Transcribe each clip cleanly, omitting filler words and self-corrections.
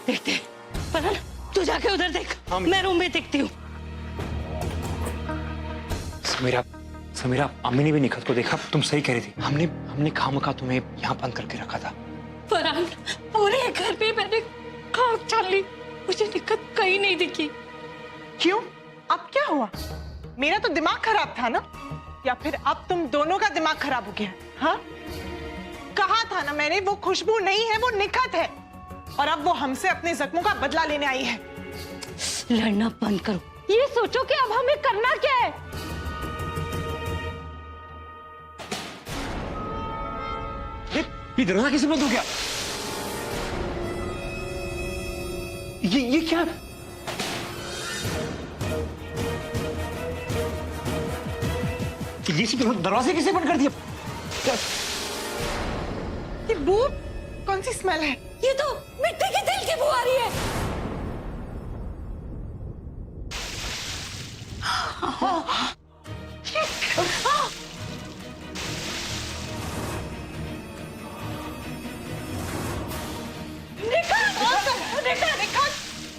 देखते हैं। फरहान तू जाके उधर देख, मैं रूम में देखती हूँ। समीरा, अम्मी ने भी निखत को देखा, तुम सही कह रही थी। हमने खामखा तुम्हें यहाँ बंद करके रखा था। फरहान पूरे घर पे मैंने खाक छान ली, मुझे निखत कहीं नहीं दिखी। क्यों? अब क्या हुआ? मेरा तो दिमाग खराब था ना, या फिर अब तुम दोनों का दिमाग खराब हो गया? हाँ, कहा था ना मैंने, वो खुशबू नहीं है, वो निखत है, और अब वो हमसे अपने जख्मों का बदला लेने आई है। लड़ना बंद करो, ये सोचो कि अब हमें करना क्या है। ये दरवाजा कैसे बंद हो गया? ये क्या? ये दरवाजे कैसे बंद कर दिया? ये बू कौन सी स्मेल है? ये तो मिट्टी के तेल की बू आ रही है।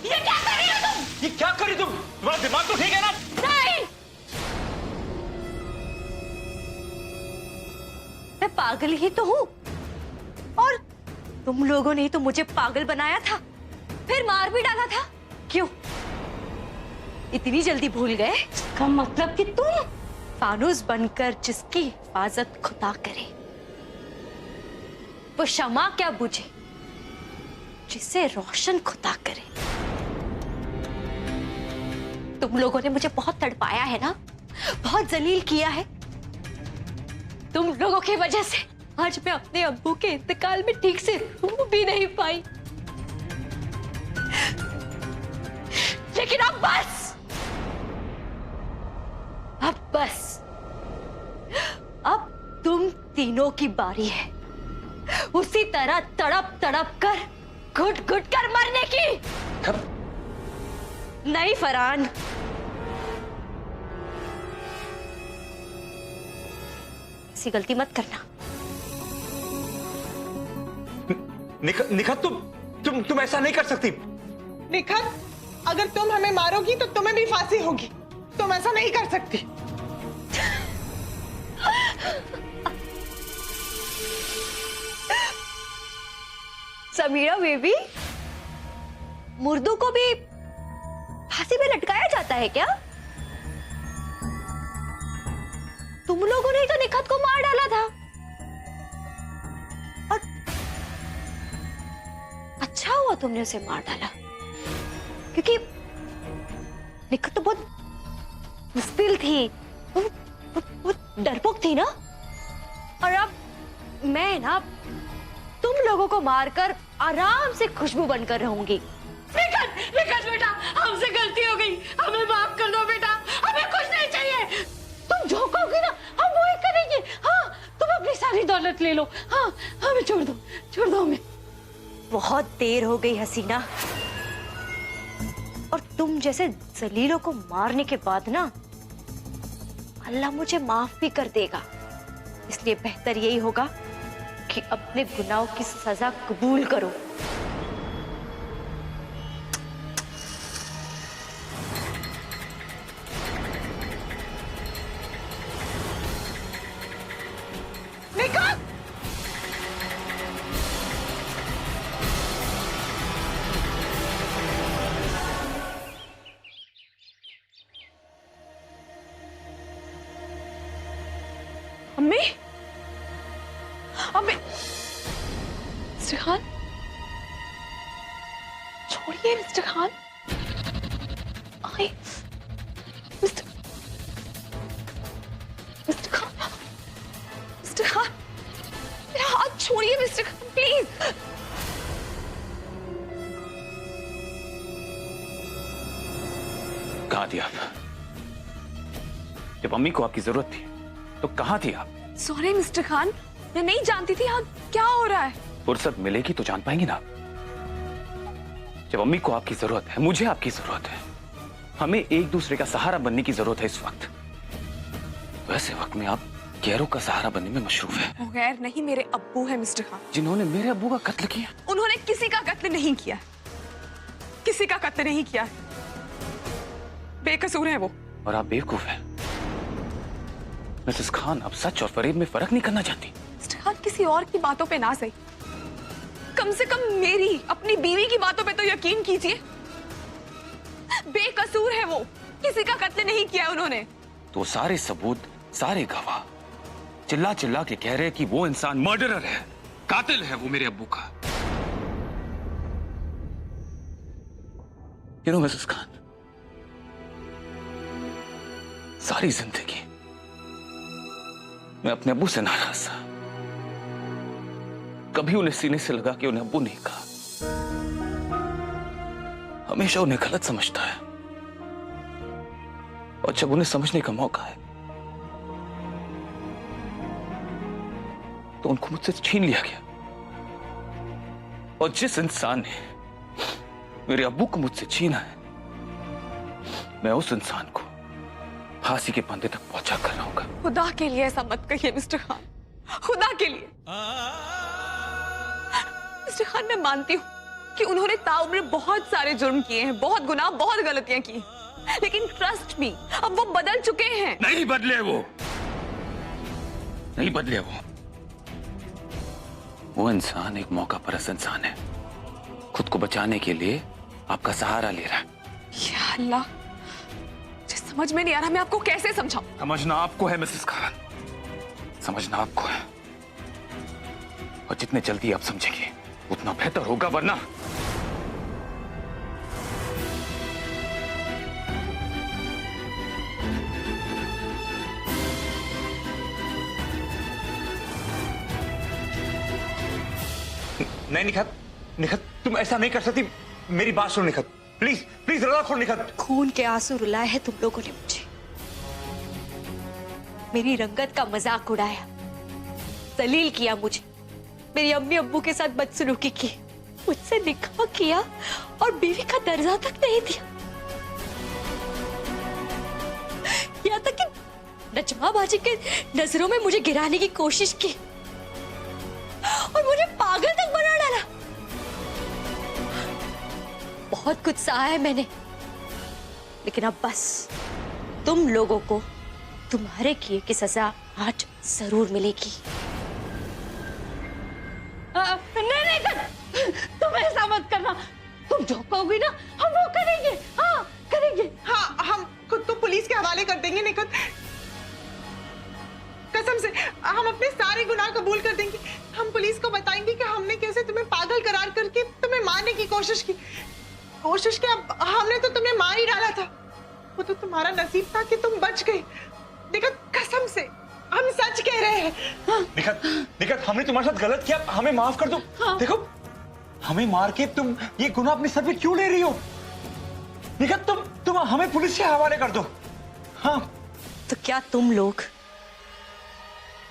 ये क्या कर रही हो तुम? ये क्या कर रही तुम? तुम्हारा दिमाग तो ठीक है ना? नहीं, मैं पागल ही तो हूँ, और तुम लोगों ने ही तो मुझे पागल बनाया था, फिर मार भी डाला था। क्यों इतनी जल्दी भूल गए? इसका मतलब कि तुम फानूस बनकर जिसकी हिफाजत खुदा करे, वो शमा क्या बुझे जिसे रोशन खुदा करे। तुम लोगों ने मुझे बहुत तड़पाया है ना, बहुत जलील किया है। तुम लोगों की वजह से आज मैं अपने अब्बू के इंतकाल में ठीक से रो भी नहीं पाई। लेकिन अब बस, अब तुम तीनों की बारी है उसी तरह तड़प तड़प कर, घुट घुट कर मरने की। कब? नहीं फरहान, ऐसी गलती मत करना। निखत तुम ऐसा नहीं कर सकती। निखत, अगर तुम हमें मारोगी तो तुम्हें भी फांसी होगी। तुम ऐसा नहीं कर सकती। समीरा बेबी, मुर्दों को भी फांसी में लटकाया जाता है क्या? तुम लोगों ने तो निखत को मार डाला था, और अच्छा हुआ तुमने उसे मार डाला, क्योंकि निखत तो बहुत मुश्किल थी, वो डरपोक थी ना। और अब मैं ना तुम लोगों को मारकर आराम से खुशबू बनकर रहूंगी। निखत बेटा, हमसे गलती हो गई, हमें माफ कर दो बेटा, हमें कुछ नहीं चाहिए। तुम जो कहोगे ना हम वो ही करेंगे। हाँ, तुम अपनी सारी दौलत ले लो। हाँ, हमें छोड़ दो हमें। बहुत देर हो गई हसीना, और तुम जैसे जलीलों को मारने के बाद ना अल्लाह मुझे माफ भी कर देगा। इसलिए बेहतर यही होगा कि अपने गुनाहों की सजा कबूल करो। निखत! अम्मी, अम्मी, मिस्टर खान, छोड़िए मिस्टर खान। आई, मिस्टर खान, मिस्टर खान, मेरा हाथ छोड़िए मिस्टर खान, प्लीज। कहाँ थी आप जब अम्मी को आपकी जरूरत थी? तो कहाँ थी आप? सॉरी मिस्टर खान, मैं नहीं जानती थी यहाँ क्या हो रहा है। फुर्सत मिलेगी तो जान पाएंगे ना। जब अम्मी को आपकी जरूरत है, मुझे आपकी जरूरत है, हमें एक दूसरे का सहारा बनने की जरूरत है इस वक्त। वैसे वक्त में आप गैरों का सहारा बनने में मशरूफ है। वो गैर नहीं, मेरे अब्बू है मिस्टर खान। जिन्होंने मेरे अब्बू का कत्ल किया। उन्होंने किसी का कत्ल नहीं किया। किसी का कत्ल नहीं किया है। बेकसूर है वो। और आप बेवकूफ हैं मिसेस खान। आप सच और फरेब में फर्क नहीं करना चाहती। मिस्टर खान, किसी और की बातों पे ना सही, कम से कम मेरी अपनी बीवी की बातों पे तो यकीन कीजिए। बेकसूर है वो, किसी का कत्ल नहीं किया उन्होंने। तो सारे सबूत, सारे गवाह चिल्ला चिल्ला के कह रहे हैं कि वो इंसान मर्डरर है, कातिल है वो मेरे अब्बू का। यू नो मिसेस खान, सारी जिंदगी मैं अपने अब्बू से नाराज था। कभी उन्हें सीने से लगा कि उन्हें अब्बू नहीं कहा। हमेशा उन्हें गलत समझता है, और जब उन्हें समझने का मौका है तो उनको मुझसे छीन लिया गया। और जिस इंसान ने मेरे अब्बू को मुझसे छीना है, मैं उस इंसान को फांसी के फंदे तक पहुंचा कर रहूंगा। खुदा के लिए ऐसा मत कहिए मिस्टर खान, खुदा के लिए। मिस्टर खान, मैं मानती हूँ कि उन्होंने ताउम्र बहुत सारे जुर्म किए हैं, बहुत गुनाह, बहुत गलतियां की, लेकिन ट्रस्ट मी, अब वो बदल चुके हैं। नहीं बदले वो, नहीं बदले वो इंसान एक मौका परस्त इंसान है। खुद को बचाने के लिए आपका सहारा ले रहा है। या अल्लाह, मुझे समझ में नहीं आ रहा मैं आपको कैसे समझाऊं। समझना आपको है मिसेस खान, समझना आपको है, और जितने जल्दी आप समझेंगे उतना बेहतर होगा, वरना नहीं निखत, निखत तुम ऐसा नहीं कर सकती। मेरी बात सुनो निखत, प्लीज प्लीज रजा खोल निखत। खून के आंसू रुलाए हैं तुम लोगों ने मुझे, मेरी रंगत का मजाक उड़ाया, जलील किया मुझे, मेरी अम्मी अब्बू के साथ बदसलूकी की, मुझसे निकाह किया और बीवी का दर्जा तक नहीं दिया। यहाँ तक कि नजमा बाजी के नजरों में मुझे गिराने की कोशिश की और मुझे पागल तक बना डाला। बहुत कुछ सहा है मैंने, लेकिन अब बस तुम लोगों को तुम्हारे किए की सजा आज जरूर मिलेगी। नहीं नहीं कर, तुम ऐसा मत करना, तुम जो कहोगी ना हम वो करेंगे। हाँ करेंगे। हाँ, हम खुद को पुलिस के हवाले कर देंगे निखत, कसम से हम अपने सारे गुनाह कबूल कर देंगे। हम पुलिस को बताएंगे कि हमने कैसे तुम्हें पागल करार करके तुम्हें मारने की कोशिश की। अब हमने तो तुम्हें मार ही डाला था, वो तो तुम्हारा नसीब था कि तुम बच गए। देखो कसम से हम सच कह रहे हैं। हाँ। निखत, निखत हमने तुम्हारे साथ गलत किया, हमें माफ कर दो। हाँ। देखो हमें मार के तुम ये गुनाह अपने सर पे क्यों ले रही हो? निखत तुम हमें पुलिस के हवाले कर दो। हाँ तो क्या तुम लोग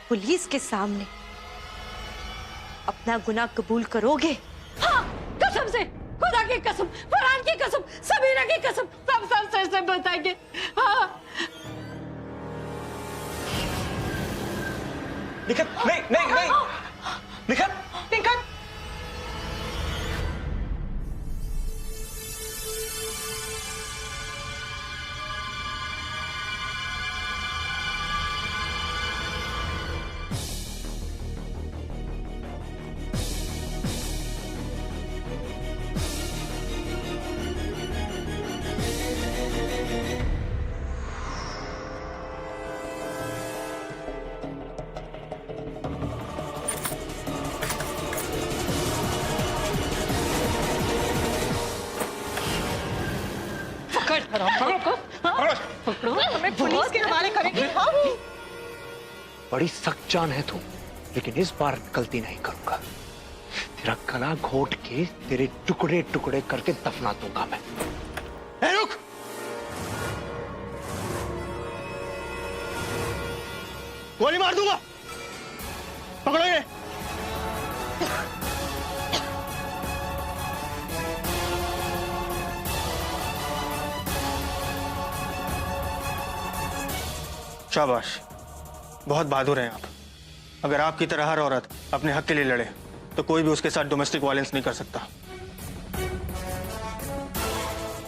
पुलिस के सामने अपना गुनाह कबूल करोगे? हाँ कसम से, खुदा की कसम, कुरान की कसम, सबीना की कसम, सब सच से बताएंगे। हाँ। निखत, नहीं नहीं नहीं निखत, निखत पकड़ो। हमें पुलिस के हवाले करेंगे। हाँ? बड़ी सख्त जान है तू, लेकिन इस बार गलती नहीं करूंगा। तेरा गला घोट के तेरे टुकड़े टुकड़े करके दफना दूंगा मैं। ए, रुक! गोली मार दूंगा, पकड़ो ये। शाबाश, बहुत बहादुर हैं आप। अगर आपकी तरह हर औरत अपने हक के लिए लड़े तो कोई भी उसके साथ डोमेस्टिक वायलेंस नहीं कर सकता।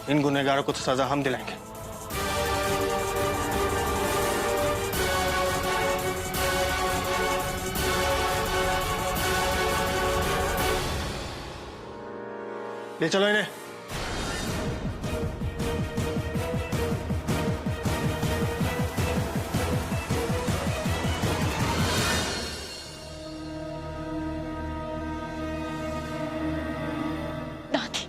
इन गुनहगारों को तो सजा हम दिलाएंगे। ले चलो इन्हें। दादी,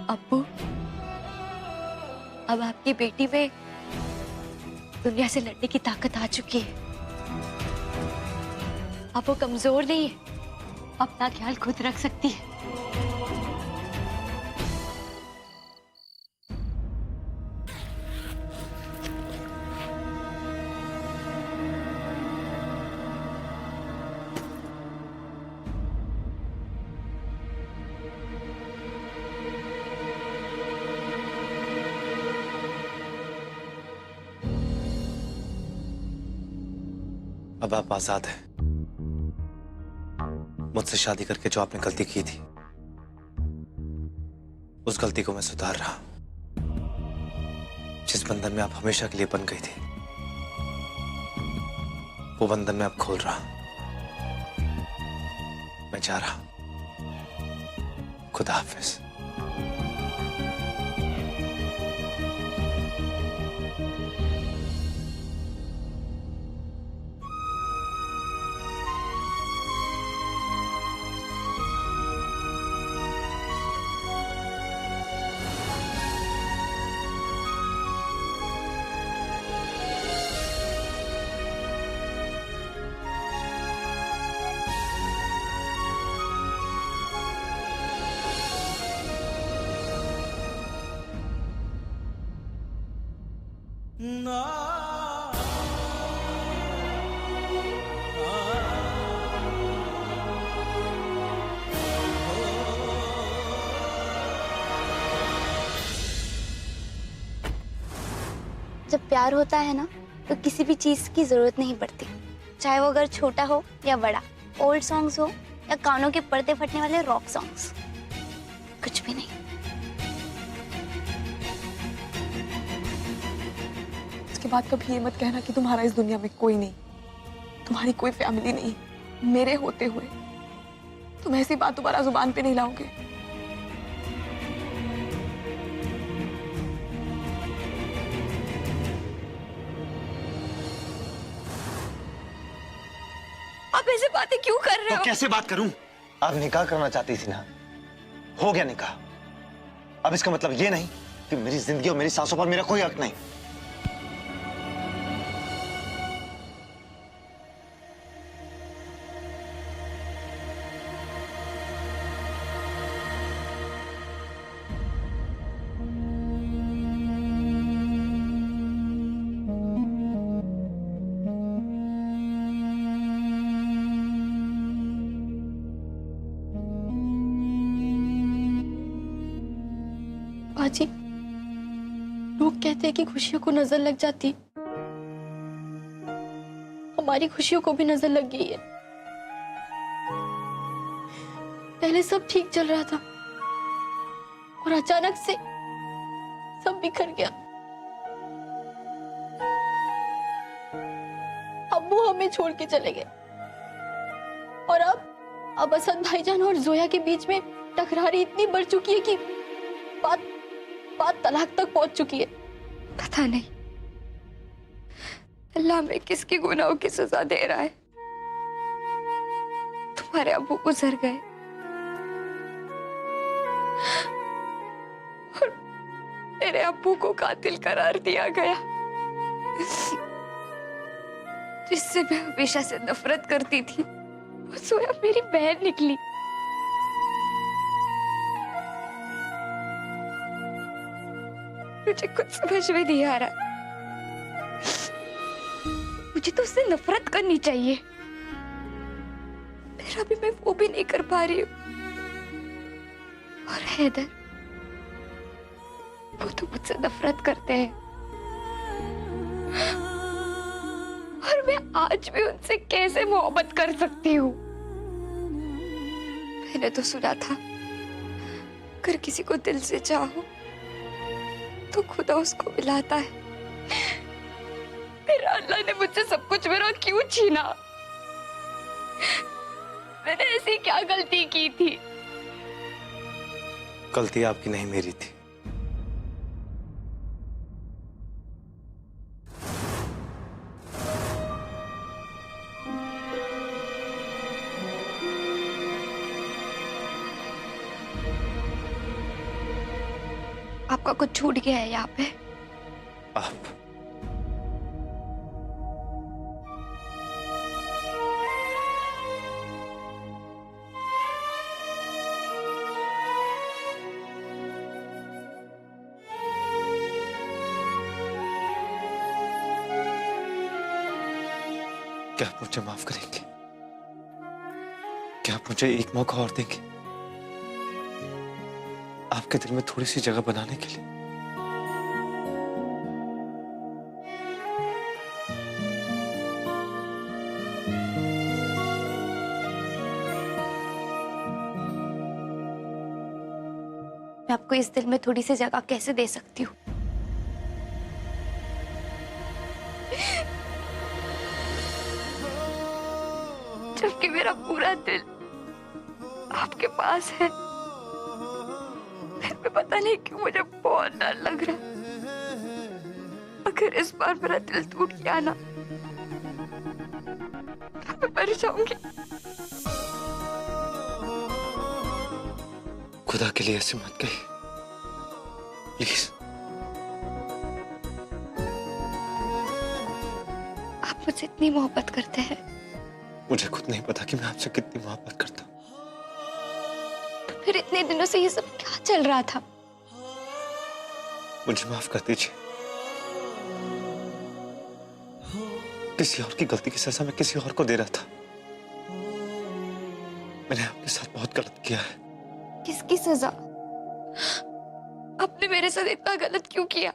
अब्बू, अब आपकी बेटी में दुनिया से लड़ने की ताकत आ चुकी है। अब वो कमजोर नहीं है, अपना ख्याल खुद रख सकती है। अब आप आजाद हैं। मुझसे शादी करके जो आपने गलती की थी, उस गलती को मैं सुधार रहा। जिस बंधन में आप हमेशा के लिए बन गई थी, वो बंधन में अब खोल रहा। मैं जा रहा। खुदा हाफिज। जब प्यार होता है ना, तो किसी भी चीज की जरूरत नहीं पड़ती, चाहे वो अगर छोटा हो या बड़ा, ओल्ड सॉन्ग्स हो या कानों के पर्दे फटने वाले रॉक सॉन्ग्स, कुछ भी नहीं। उसके बाद कभी ये मत कहना कि तुम्हारा इस दुनिया में कोई नहीं, तुम्हारी कोई फैमिली नहीं। मेरे होते हुए तुम ऐसी बात दोबारा जुबान पे नहीं लाओगे। आप ऐसे बातें क्यों कर रहे तो हो? कैसे बात करूं? आप निकाह करना चाहती थी ना, हो गया निकाह। अब इसका मतलब ये नहीं कि मेरी जिंदगी और मेरी सांसों पर मेरा कोई हक नहीं। बाजी, लोग कहते हैं कि खुशियों को नजर लग जाती, हमारी खुशियों को भी नजर लग गई है। पहले सब ठीक चल रहा था और अचानक से सब बिखर गया। अब्बू हमें छोड़ के चले गए और अब असद भाईजान और जोया के बीच में टकरारी इतनी बढ़ चुकी है कि बात तलाक तक पहुंच चुकी है। पता नहीं अल्लाह हमें किसकी गुनाहों की सजा दे रहा है। तुम्हारे अब्बू गुजर गए और मेरे अब्बू को कातिल करार दिया गया, जिससे मैं हमेशा से नफरत करती थी। वो सोया मेरी बहन निकली। मुझे कुछ समझ में नहीं आ रहा। मुझे तो उससे नफरत करनी चाहिए, फिर अभी मैं वो भी नहीं कर पा रही हूँ। और हैदर, वो तो मुझसे नफरत करते हैं। और मैं आज भी उनसे कैसे मोहब्बत कर सकती हूँ? मैंने तो सुना था, अगर किसी को दिल से चाहो तो खुदा उसको मिलाता है। मेरा अल्लाह ने मुझसे सब कुछ मेरा क्यों छीना? मैंने ऐसी क्या गलती की थी? गलती आपकी नहीं, मेरी थी। आपका कुछ छूट गया है यहाँ पे? आप क्या आप मुझे माफ करेंगे? क्या आप मुझे एक मौका और देंगे आपके दिल में थोड़ी सी जगह बनाने के लिए? मैं आपको इस दिल में थोड़ी सी जगह कैसे दे सकती हूँ? जबकि मेरा पूरा दिल आपके पास है। फिर भी पता नहीं क्यों मुझे बहुत डर लग रहा है। अगर इस बार मेरा दिल टूट गया ना, तो मैं मर जाऊंगी। खुदा के लिए ऐसे मत कहिए, प्लीज। आप मुझसे इतनी मोहब्बत करते हैं। मुझे खुद नहीं पता कि मैं आपसे कितनी मोहब्बत करता हूँ। तो फिर इतने दिनों से ये सब क्या चल रहा था? मुझे माफ कर दीजिए। किसी और की गलती की सजा मैं किसी और को दे रहा था। मैंने आपके साथ बहुत गलत किया है। किसकी सजा? आपने मेरे साथ इतना गलत क्यों किया?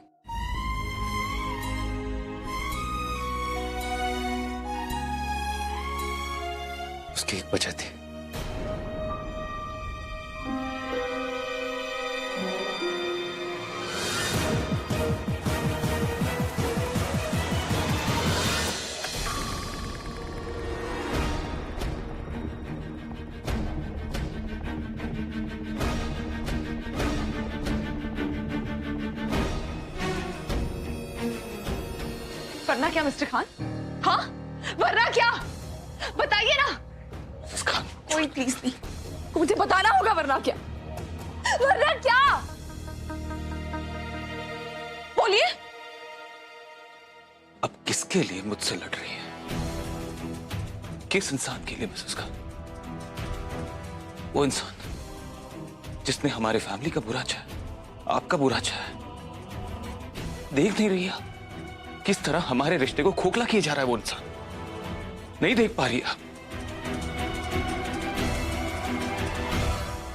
उसकी एक वजह थी। वरना क्या मिस्टर खान? हाँ, वरना क्या? बताइए ना। खान, कोई प्लीज नहीं, मुझे बताना होगा वरना क्या? वरना क्या? बोलिए। अब किसके लिए मुझसे लड़ रही है? किस इंसान के लिए मिसेस खान? वो इंसान जिसने हमारे फैमिली का बुरा चाहा, आपका बुरा चाहा। देख नहीं रही आप किस तरह हमारे रिश्ते को खोखला किया जा रहा है? वो इंसान नहीं देख पा रही आप?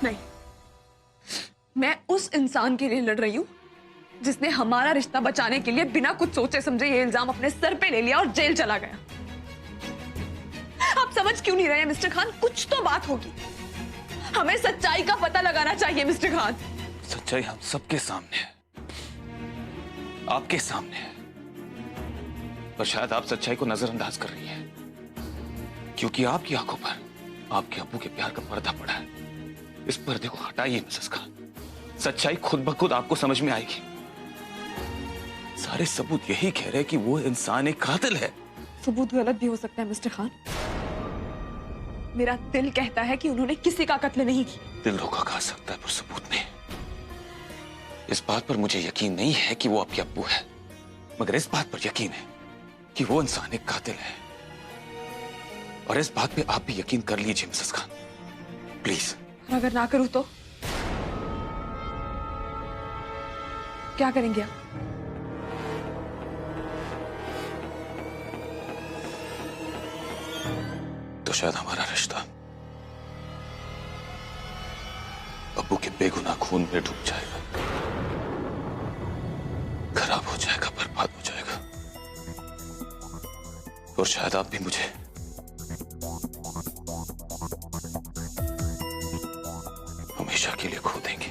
नहीं, मैं उस इंसान के लिए लड़ रही हूं जिसने हमारा रिश्ता बचाने के लिए बिना कुछ सोचे समझे ये इल्जाम अपने सर पे ले लिया और जेल चला गया। आप समझ क्यों नहीं रहे हैं मिस्टर खान? कुछ तो बात होगी। हमें सच्चाई का पता लगाना चाहिए मिस्टर खान। सच्चाई हम सबके सामने है, आपके सामने है, पर शायद आप सच्चाई को नजरअंदाज कर रही हैं क्योंकि आपकी आंखों पर आपके अब्बू के प्यार का पर्दा पड़ा है। इस पर्दे को हटाइए मिसेस खान, सच्चाई खुद ब खुद आपको समझ में आएगी। सारे सबूत यही कह रहे हैं कि वो इंसान एक कातिल है। सबूत गलत भी हो सकता है मिस्टर खान। मेरा दिल कहता है कि उन्होंने किसी का कत्ल नहीं किया। दिल धोखा खा सकता है पर सबूत नहीं। इस बात पर मुझे यकीन नहीं है कि वो आपके अब्बू है, मगर इस बात पर यकीन है कि वो इंसान एक कातिल है। और इस बात पे आप भी यकीन कर लीजिए मिसेस खान, प्लीज। अगर ना करूं तो क्या करेंगे आप? तो शायद हमारा रिश्ता अब्बू के बेगुनाह खून में डूब जाएगा, खराब हो जाएगा, बर्बाद हो जाएगा। और शायद आप भी मुझे। हमेशा के लिए खो देंगे।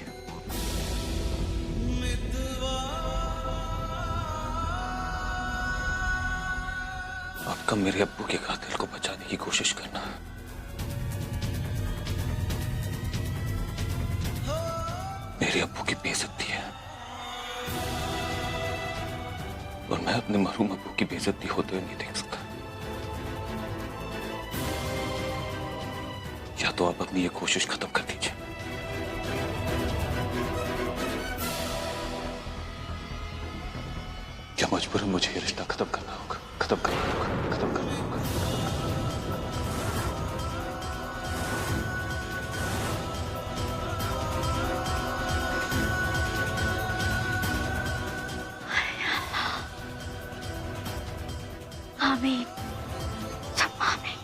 आपका मेरे अब्बू के कातिल को बचाने की कोशिश करना मेरे अब्बू की बेइज्जती है, और मैं अपने मरहूम अब्बू की बेइज्जती होते हुए नहीं देख सकता। या तो आप अपनी ये कोशिश खत्म कर दीजिए, या मजबूरन मुझे ये रिश्ता खत्म करना होगा, खत्म करना होगा, खत्म करना होगा। आमीन, सब आमीन।